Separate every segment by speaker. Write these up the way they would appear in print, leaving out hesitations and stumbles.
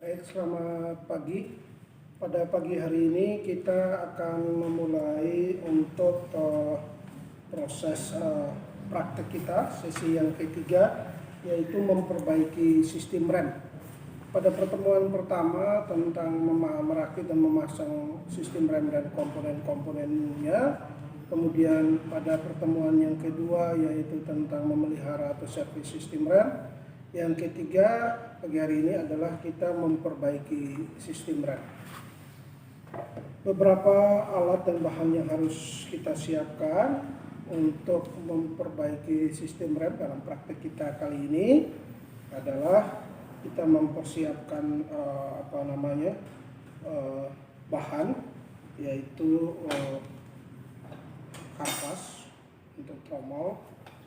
Speaker 1: Baik, selamat pagi. Pada pagi hari ini kita akan memulai untuk proses praktek kita, sesi yang ketiga, yaitu memperbaiki sistem rem. Pada pertemuan pertama tentang merakit dan memasang sistem rem dan komponen-komponennya. Kemudian pada pertemuan yang kedua yaitu tentang memelihara atau servis sistem rem. Yang ketiga pagi hari ini adalah kita memperbaiki sistem rem. Beberapa alat dan bahan yang harus kita siapkan untuk memperbaiki sistem rem dalam praktek kita kali ini adalah kita mempersiapkan bahan, yaitu karpas untuk tromol.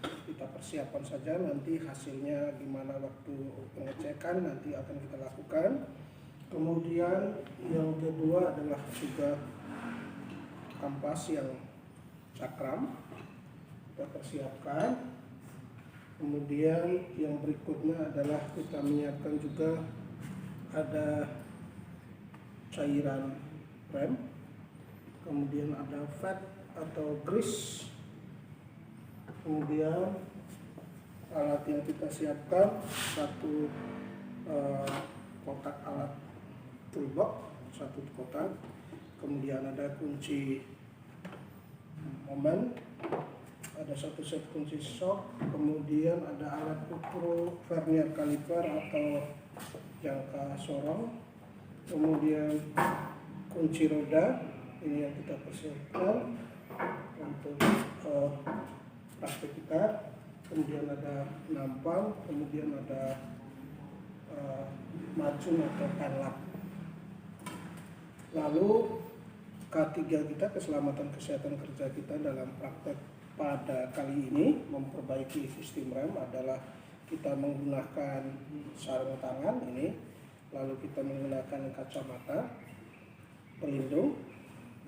Speaker 1: Kita persiapkan saja, nanti hasilnya gimana waktu pengecekan nanti akan kita lakukan. Kemudian yang kedua adalah juga kampas yang cakram, kita persiapkan. Kemudian yang berikutnya adalah kita menyiapkan juga ada cairan rem, kemudian ada fat atau grease. Kemudian alat yang kita siapkan satu kotak alat toolbox, satu kotak. Kemudian ada kunci momen, ada satu set kunci shock. Kemudian ada alat ukur vernier caliper atau jangka sorong. Kemudian kunci roda, ini yang kita persiapkan untuk praktek kita. Kemudian ada nampang, kemudian ada macun atau penlap. Lalu K3 kita, keselamatan kesehatan kerja kita dalam praktek pada kali ini memperbaiki sistem rem adalah kita menggunakan sarung tangan ini, lalu kita menggunakan kacamata pelindung,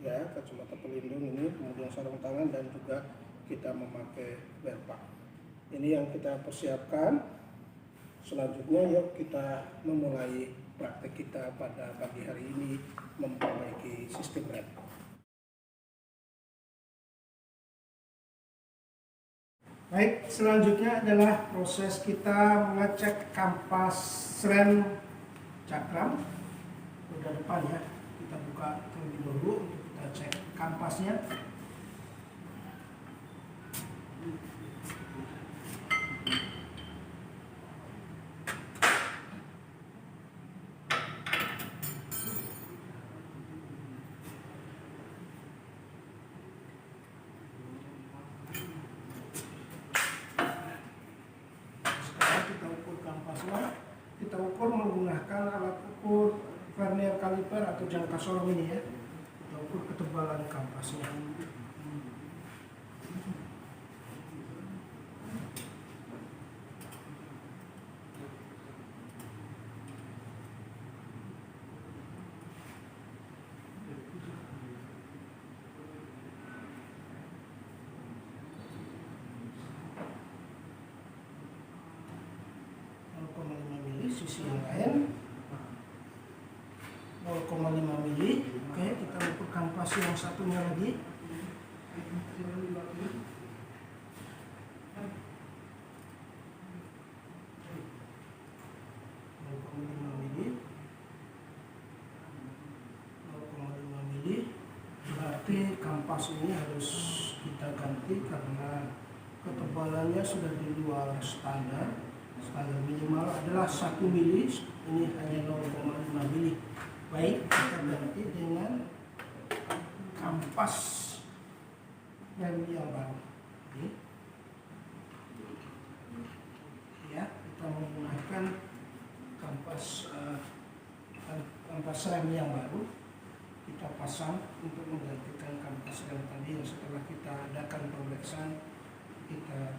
Speaker 1: ya, kacamata pelindung ini, kemudian sarung tangan, dan juga kita memakai berpak. Ini yang kita persiapkan. Selanjutnya yuk kita memulai praktek kita pada pagi hari ini memperbaiki sistem rem. Baik, selanjutnya adalah proses kita mengecek kampas rem cakram roda depan, ya. Kita buka terlebih dahulu untuk kita cek kampasnya. Kita ukur menggunakan alat ukur vernier caliper atau jangka sorong ini, ya. Kita ukur ketebalan kampasnya. Sisi yang lain 0,5 mili. Oke, kita ukur kampas yang satunya lagi. Berarti kampas ini harus kita ganti karena ketebalannya sudah di luar standar. Standar minimal adalah 1 mili, ini hanya 0,5 mili. Baik, kita ganti dengan kampas rem yang baru. Ya, kita menggunakan kampas rem yang baru. Kita pasang untuk menggantikan kampas rem tadi yang setelah kita adakan pemeriksaan kita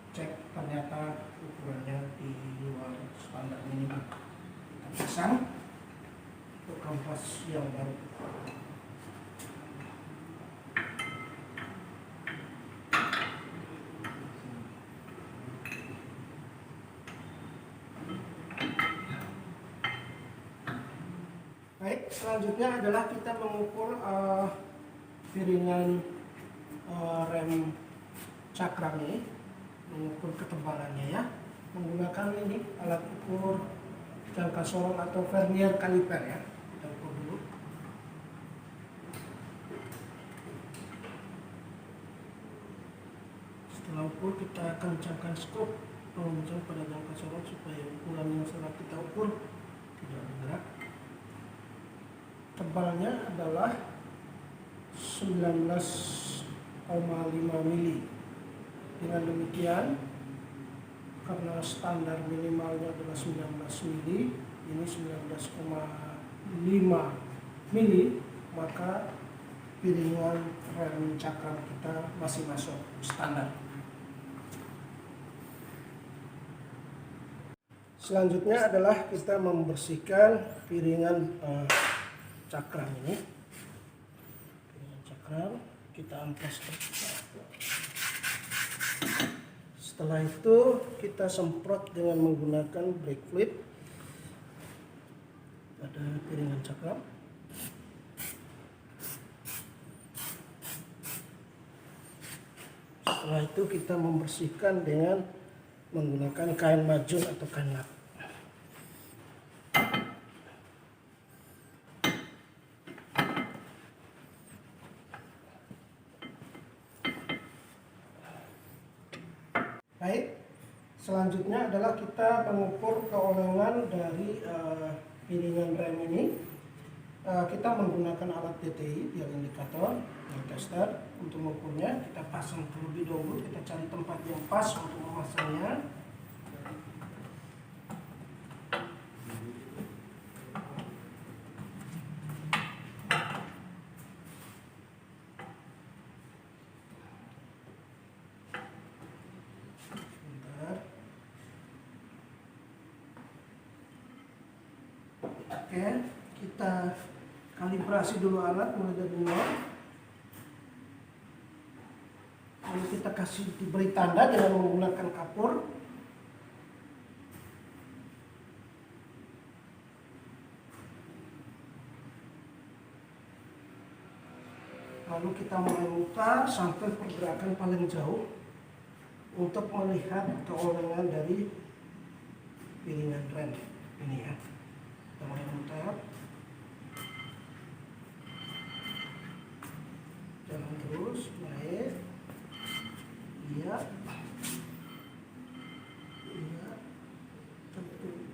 Speaker 1: cek ternyata ukurannya di luar standar minimal. Kita pasang untuk kampas yang baru. selanjutnya adalah kita mengukur piringan rem cakram ini, mengukur ketebalannya ya, menggunakan ini alat ukur jangka sorong atau vernier kaliper ya. Kita ukur dulu. Setelah ukur kita kencangkan skop menunjukkan pada jangka sorong supaya ukuran yang sedang kita ukur tidak bergerak. Tebalnya adalah 19,5 mili. Dengan demikian, karena standar minimalnya adalah 19 mili, ini 19,5 mili, maka piringan rem cakram kita masih masuk standar. Selanjutnya adalah kita membersihkan piringan cakram ini. Piringan cakram kita amplas. Setelah itu kita semprot dengan menggunakan brake fluid pada piringan cakram. Setelah itu kita membersihkan dengan menggunakan kain majun atau kain lap. Baik, selanjutnya adalah kita mengukur keolengan dari piringan rem ini. Kita menggunakan alat DTI, dial indikator, dial tester. Untuk mengukurnya kita pasang terlebih dahulu, kita cari tempat yang pas untuk memasangnya. Oke, kita kalibrasi dulu alat mulai dari nol. Lalu kita diberi tanda dengan menggunakan kapur. Lalu kita mulai mutar sampai pergerakan paling jauh untuk melihat keolengan dari piringan rem ini ya. Kita mulai mutar, jalan terus, naik, iya,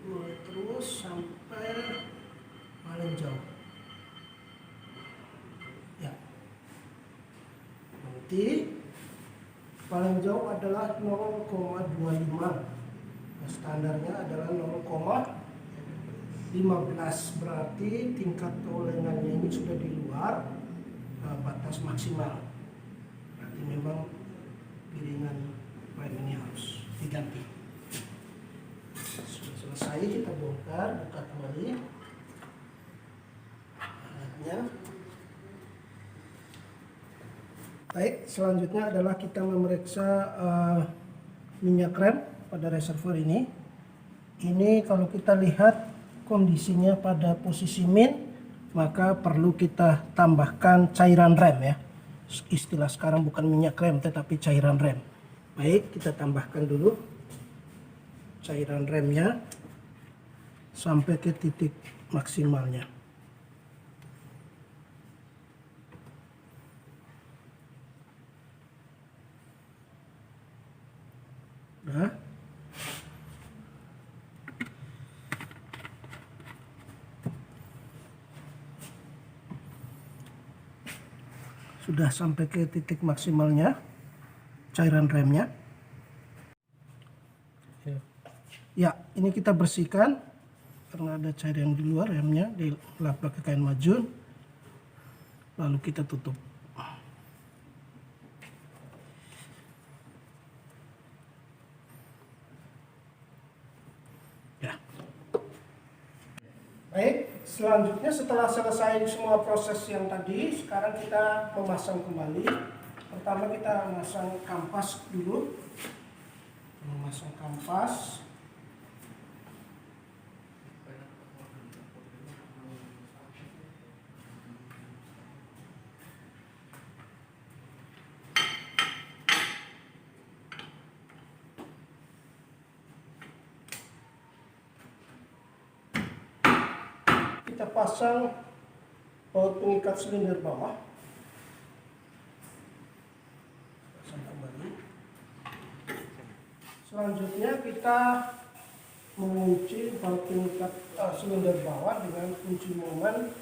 Speaker 1: mulai terus sampai paling jauh. Ya, nanti paling jauh adalah 0,25. Standarnya adalah 0,15, berarti tingkat keolengannya ini sudah di luar batas maksimal. Berarti memang piringan rem ini harus diganti. Sudah selesai, kita bongkar, buka kembali alatnya. Baik, selanjutnya adalah kita memeriksa minyak rem pada reservoir ini. Ini kalau kita lihat kondisinya pada posisi min, maka perlu kita tambahkan cairan rem ya. Istilah sekarang bukan minyak rem tetapi cairan rem. Baik, kita tambahkan dulu cairan remnya sampai ke titik maksimalnya. Nah, sudah sampai ke titik maksimalnya cairan remnya. Ya, ini kita bersihkan karena ada cairan di luar remnya, dilap pakai kain majun. Lalu kita tutup. Ya. Baik, selanjutnya setelah selesai semua proses yang tadi, sekarang kita memasang kembali. Pertama kita memasang kampas dulu. Memasang kampas. kita pasang baut pengikat silinder bawah. Pasang kembali. Selanjutnya kita mengunci baut pengikat silinder bawah dengan kunci momen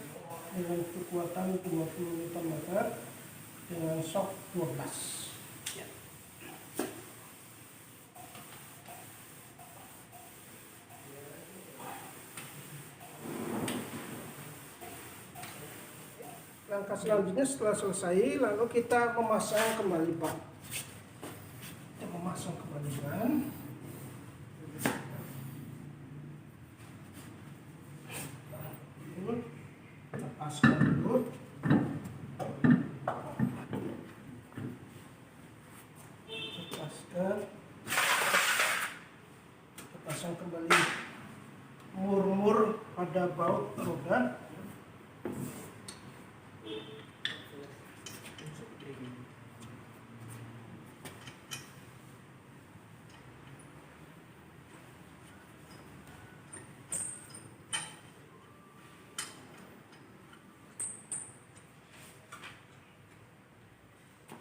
Speaker 1: dengan kekuatan 20 Nm dengan shock 12. Langkah selanjutnya setelah selesai, lalu kita memasang kembali ban. Kita memasang kembali ban. Lepaskan dulu. Lepaskan. Kita pasang kembali mur-mur pada baut roda.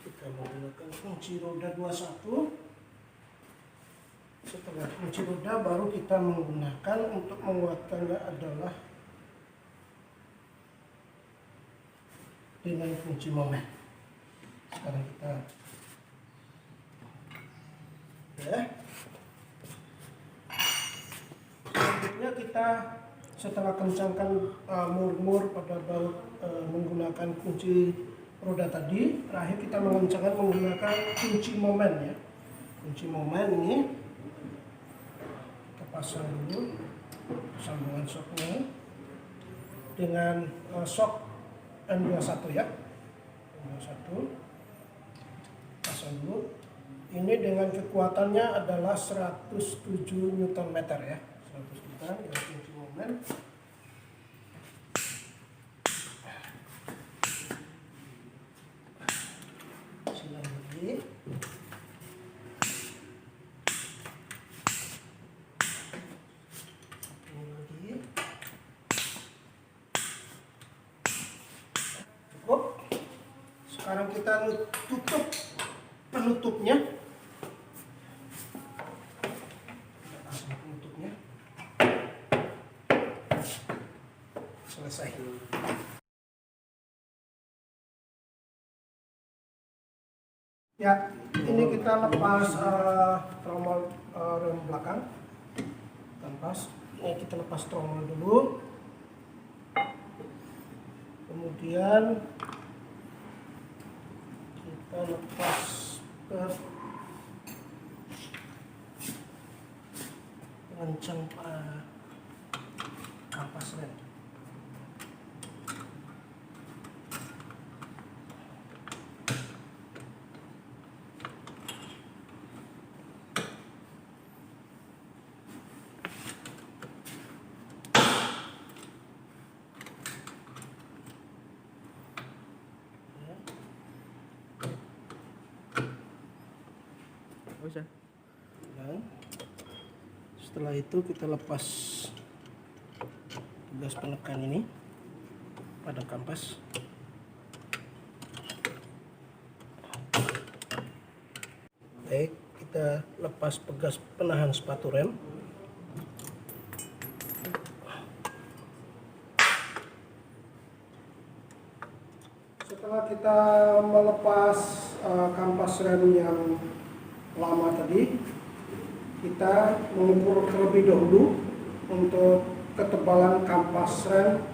Speaker 1: Kita menggunakan kunci roda 21. Setelah kunci roda baru kita menggunakan untuk menguatkannya adalah dengan kunci momen. Sekarang kita selanjutnya kita setelah kencangkan mur-mur pada baut menggunakan kunci roda tadi, terakhir kita mengencangkan menggunakan kunci momen ya. Kunci momen ini kita pasang dulu sambungan shocknya dengan shock N21 ya. N21 pasang dulu. Ini dengan kekuatannya adalah 107 Nm ya. 100 Nm dengan kunci momen. Cukup. Sekarang kita tutup penutupnya. Pasang penutupnya. Selesai. Ya, ini kita lepas tromol rem belakang. Ini kita lepas tromol dulu. Kemudian kita lepas ke pengencang kampas rem. Dan setelah itu kita lepas gas penekan ini pada kampas. Baik, kita lepas pegas penahan sepatu rem. Setelah kita melepas kampas rem yang lama tadi, kita mengukur terlebih dahulu untuk ketebalan kampas rem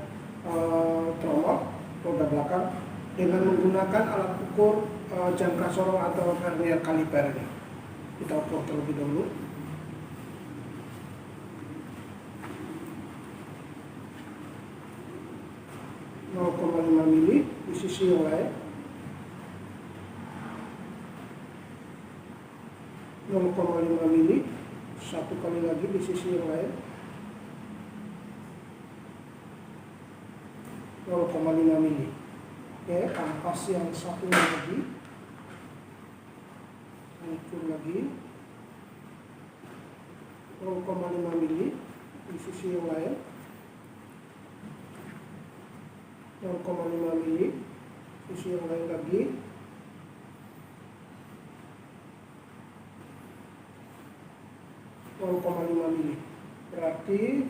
Speaker 1: tromol roda belakang dengan menggunakan alat ukur jangka sorong atau vernier kaliper ini. Kita ukur terlebih dahulu. (0,5 mili) di sisi yang lain. 0,5 mili, satu kali lagi di sisi yang lain. 0,5 mili. Oke, kampas yang satu lagi. Ukur lagi. 0,5 mili di sisi yang lain. 0,5 mili. Sisi yang lain lagi. -0,5 mili. Berarti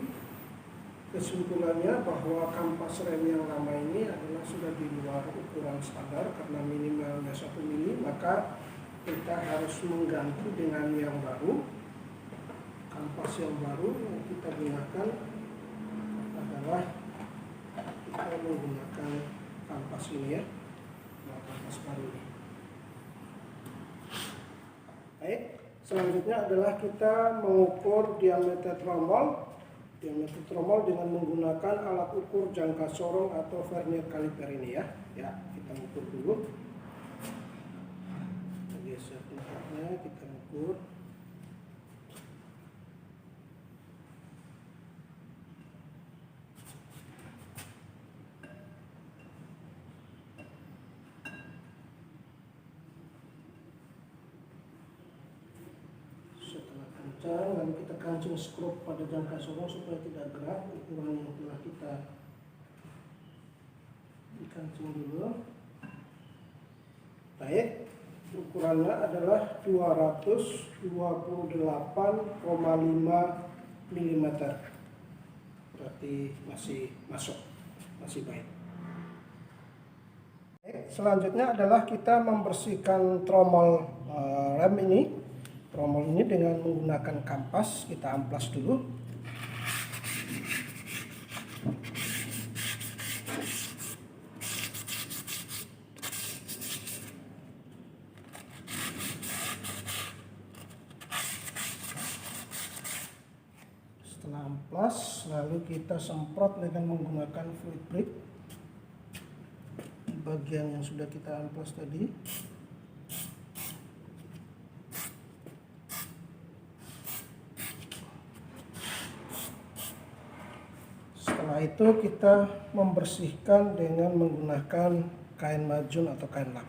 Speaker 1: kesimpulannya bahwa kampas rem yang lama ini adalah sudah di luar ukuran standar karena minimalnya 1 mili, maka kita harus mengganti dengan yang baru. Kampas yang baru yang kita gunakan adalah kita menggunakan kampas ini ya, kampas baru ini. Baik, selanjutnya adalah kita mengukur diameter tromol. Diameter tromol dengan menggunakan alat ukur jangka sorong atau vernier kaliper ini ya. Ya, kita ukur dulu. Kita geser tempatnya, kita ukur. Lalu kita kancing skrup pada jangka sorong supaya tidak gerak. Ukuran yang telah kita dikancing dulu. Baik, ukurannya adalah 228,5 mm. Berarti masih masuk, masih baik. Baik, selanjutnya adalah kita membersihkan tromol rem ini. Tromol ini dengan menggunakan kampas, kita amplas dulu. Setelah amplas, lalu kita semprot dengan menggunakan fluid brake di bagian yang sudah kita amplas tadi. Setelah itu kita membersihkan dengan menggunakan kain majun atau kain lap.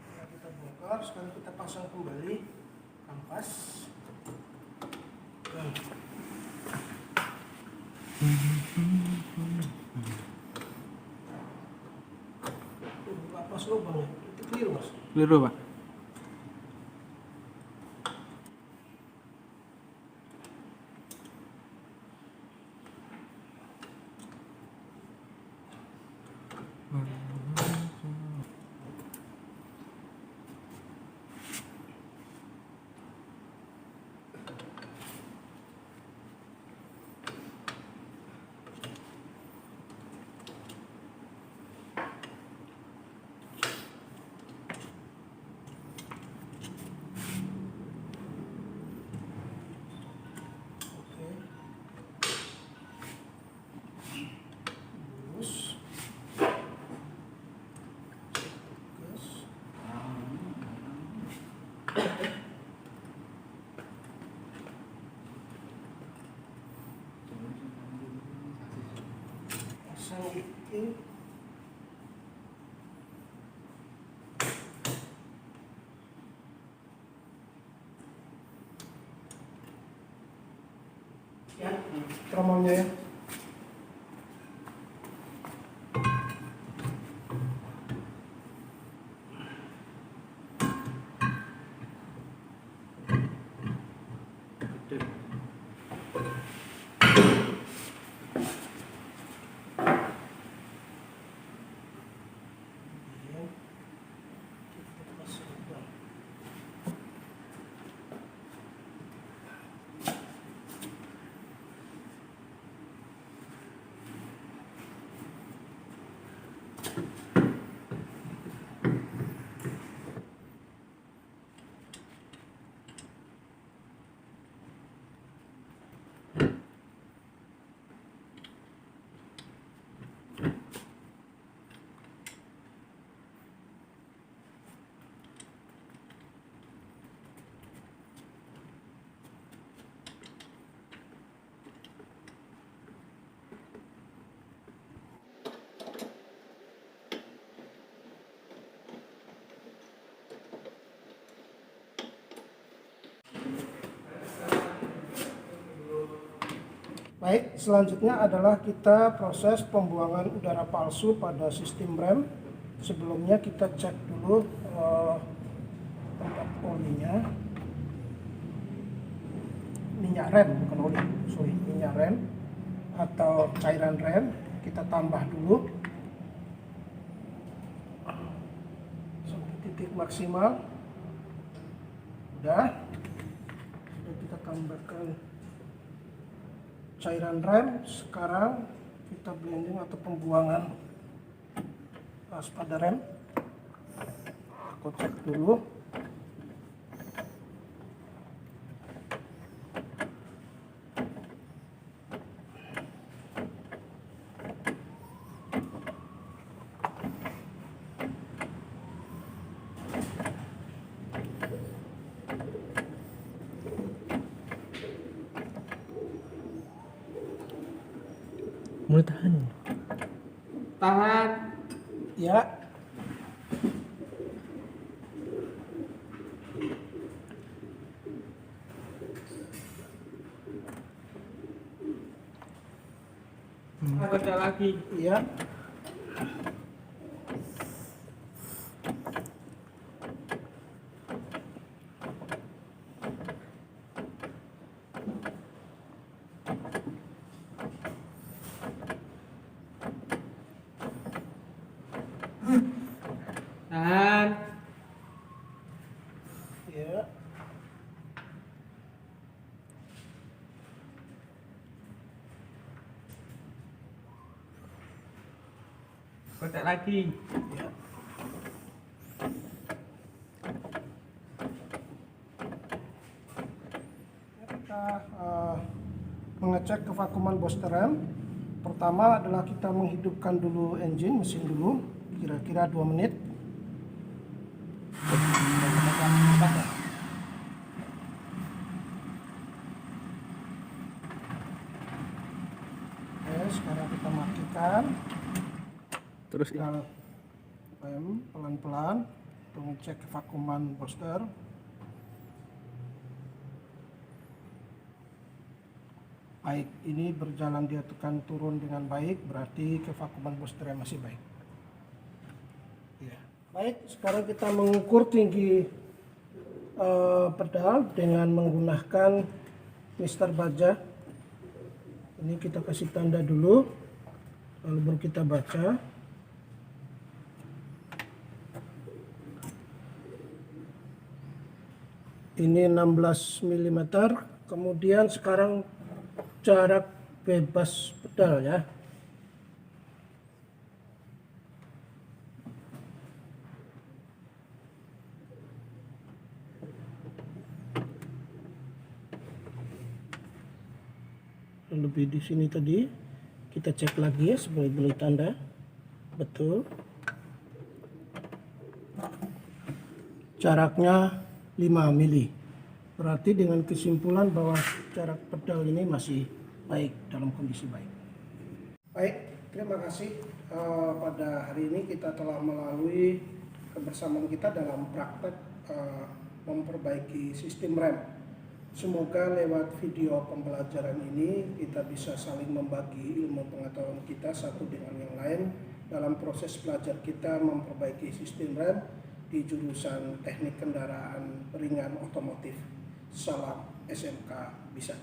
Speaker 1: Setelah kita bongkar, sekarang kita pasang kembali kampas. Pas lubangnya. Keliru mas?
Speaker 2: Keliru pak. Pasang itu. Ya, tromolnya ya.
Speaker 1: Baik, selanjutnya adalah kita proses pembuangan udara palsu pada sistem rem. Sebelumnya kita cek dulu tempat olinya. Minyak rem, bukan oli, sorry, minyak rem atau cairan rem. Kita tambah dulu sampai titik maksimal. Sudah kita tambahkan cairan rem. Sekarang kita blending atau pembuangan pada rem. Aku cek dulu.
Speaker 3: Mulai tahan.
Speaker 2: Tahan.
Speaker 1: Ya.
Speaker 2: Ada lagi.
Speaker 1: Iya.
Speaker 2: Tahan.
Speaker 1: Ya.
Speaker 2: Kotak lagi.
Speaker 1: Ya. Kita mengecek kevakuman booster rem. Pertama adalah kita menghidupkan dulu mesin dulu, kira-kira 2 menit. Oke, sekarang kita matikan.
Speaker 3: Terus
Speaker 1: Tinggal rem pelan-pelan untuk mengecek kevakuman booster. Baik, ini berjalan dia tekan turun dengan baik, berarti kevakuman boosternya masih baik. Ya. Baik, sekarang kita mengukur tinggi pedal dengan menggunakan Mister Baja. Ini kita kasih tanda dulu, lalu baru kita baca. Ini 16 mm. Kemudian sekarang jarak bebas pedal ya. Lebih di sini tadi kita cek lagi ya sebagai tanda betul. Jaraknya 5 mili. Berarti dengan kesimpulan bahwa jarak pedal ini masih baik, dalam kondisi baik. Baik, terima kasih. Pada hari ini kita telah melalui kebersamaan kita dalam praktek memperbaiki sistem rem. Semoga lewat video pembelajaran ini kita bisa saling membagi ilmu pengetahuan kita satu dengan yang lain dalam proses belajar kita memperbaiki sistem rem di jurusan Teknik Kendaraan Ringan Otomotif. Salam SMK Bisa.